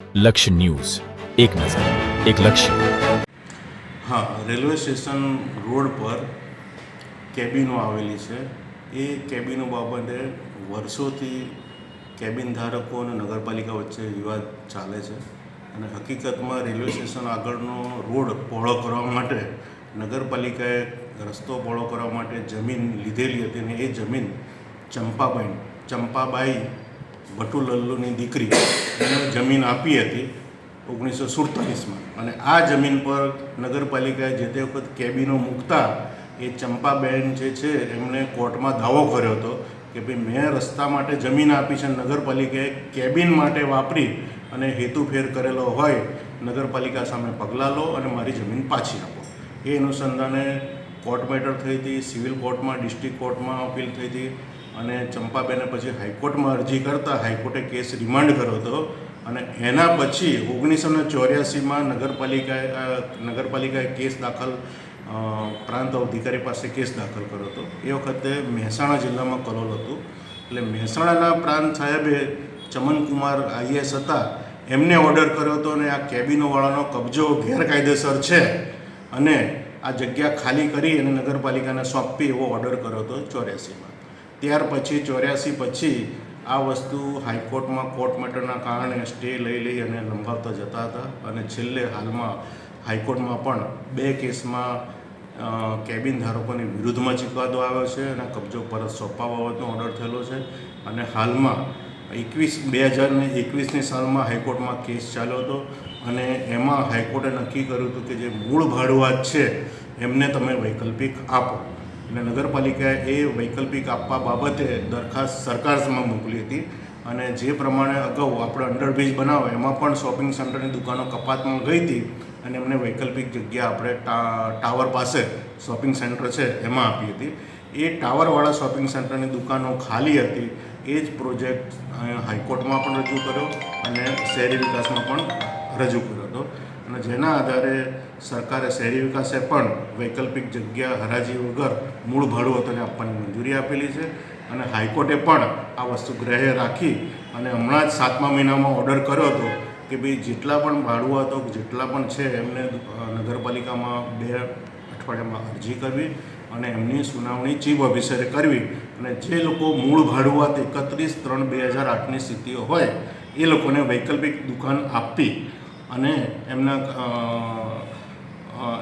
લક્ષ્ય ન્યૂઝ, એક નજર, એક લક્ષ્ય. હા, રેલવે સ્ટેશન રોડ પર કેબિનો આવેલી છે. એ કેબિનો બાબતે વર્ષોથી કેબિન ધારકો અને નગરપાલિકા વચ્ચે વિવાદ ચાલે છે. અને હકીકતમાં રેલવે સ્ટેશન આગળનો રોડ પહોળો કરવા માટે નગરપાલિકાએ રસ્તો પહોળો કરવા માટે જમીન લીધેલી હતી અને એ જમીન ચંપાબાઈ ભટુલલ્લુની દીકરી એને જમીન આપી હતી 1947માં. અને આ જમીન પર નગરપાલિકાએ જે તે વખત કેબિનો મૂકતા એ ચંપાબેન જે છે એમણે કોર્ટમાં દાવો કર્યો હતો કે ભાઈ મેં રસ્તા માટે જમીન આપી છે, નગરપાલિકાએ કેબિન માટે વાપરી અને હેતુફેર કરેલો હોય, નગરપાલિકા સામે પગલાં લો અને મારી જમીન પાછી આપો. એ અનુસંધાને કોર્ટ મેટર થઈ હતી, સિવિલ કોર્ટમાં, ડિસ્ટ્રિક્ટ કોર્ટમાં અપીલ થઈ હતી અને ચંપાબેને પછી હાઈકોર્ટમાં અરજી કરતાં હાઈકોર્ટે કેસ રિમાન્ડ કર્યો હતો. અને એના પછી 1984માં નગરપાલિકાએ કેસ દાખલ પ્રાંત અધિકારી પાસે કેસ દાખલ કર્યો હતો. એ વખતે મહેસાણા જિલ્લામાં કલોલ હતું. એટલે મહેસાણાના પ્રાંત સાહેબે ચમનકુમાર IAS હતા, એમને ઓર્ડર કર્યો હતો અને આ કેબિનોવાળાનો કબજો ગેરકાયદેસર છે અને આ જગ્યા ખાલી કરી અને નગરપાલિકાને સોંપી એવો ઓર્ડર કર્યો હતો 84માં. ત્યાર પછી 84 પછી આ વસ્તુ હાઈકોર્ટમાં કોર્ટ મેટરના કારણે સ્ટે લઈ અને લંબાવતા જતા હતા અને છેલ્લે હાલમાં હાઈકોર્ટમાં પણ 2 કેસમાં કેબિન ધારકોની વિરુદ્ધમાં ચુકાદો આવ્યો છે અને કબજો પરત સોંપવા બાબતનો ઓર્ડર થયેલો છે. અને હાલમાં 2021ની સાલમાં હાઈકોર્ટમાં કેસ ચાલ્યો હતો અને એમાં હાઈકોર્ટે નક્કી કર્યું હતું કે જે મૂળ ભાડુઆત છે એમને તમે વૈકલ્પિક આપો. અને નગરપાલિકાએ એ વૈકલ્પિક આપવા બાબતે દરખાસ્ત સરકારમાં મોકલી હતી. અને જે પ્રમાણે અગાઉ આપણે અંડરબ્રિજ બનાવો એમાં પણ શોપિંગ સેન્ટરની દુકાનો કપાતમાં ગઈ હતી અને એમને વૈકલ્પિક જગ્યા આપણે ટાવર પાસે શોપિંગ સેન્ટર છે એમાં આપી હતી. એ ટાવરવાળા શોપિંગ સેન્ટરની દુકાનો ખાલી હતી. એ જ પ્રોજેક્ટ હાઈકોર્ટમાં પણ રજૂ કર્યો અને શહેરી વિકાસમાં પણ રજૂ કર્યો હતો. અને જેના આધારે સરકારે શહેરી વિકાસે પણ વૈકલ્પિક જગ્યા હરાજી વગર મૂળ ભાડુઆતોને આપવાની મંજૂરી આપેલી છે. અને હાઈકોર્ટે પણ આ વસ્તુ ગ્રહે રાખી અને હમણાં જ 7મા મહિનામાં ઓર્ડર કર્યો હતો કે ભાઈ જેટલા પણ ભાડુઆતો જેટલા પણ છે એમને નગરપાલિકામાં 2 અઠવાડિયામાં અરજી કરવી અને એમની સુનાવણી ચીફ ઓફિસરે કરવી. અને જે લોકો મૂળ ભાડુઆત 31/3/2008ની સ્થિતિઓ હોય એ લોકોને વૈકલ્પિક દુકાન આપી અને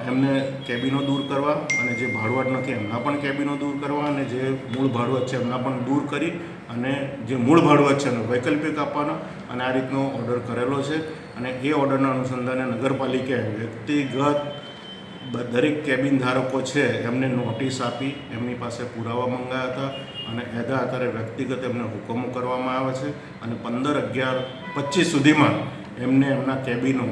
એમને કેબિનો દૂર કરવા અને જે ભાડુઆત નથી એમના પણ કેબિનો દૂર કરવા અને જે મૂળ ભાડુઆત છે એમના પણ દૂર કરી અને જે મૂળ ભાડુઆત છે એનો વૈકલ્પિક આપવાનો અને આ રીતનો ઓર્ડર કરેલો છે. અને એ ઓર્ડરના અનુસંધાને નગરપાલિકાએ વ્યક્તિગત દરેક કેબિન ધારકો છે એમને નોટિસ આપી, એમની પાસે પુરાવા મંગાવ્યા હતા અને એના આધારે વ્યક્તિગત એમને હુકમો કરવામાં આવે છે. અને 15/11/25 સુધીમાં એમને એમના કેબિનો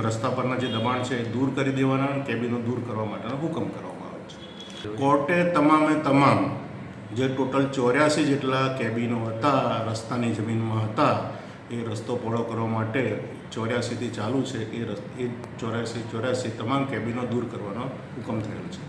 રસ્તા પરના જે દબાણ છે એ દૂર કરી દેવાના, કેબિનો દૂર કરવા માટેનો હુકમ કરવામાં આવે છે. કોર્ટે તમામ જે ટોટલ 84 જેટલા કેબિનો હતા રસ્તાની જમીનમાં હતા એ રસ્તો પહોળો કરવા માટે 84થી ચાલુ છે એ 84 તમામ કેબિનો દૂર કરવાનો હુકમ થયેલ છે.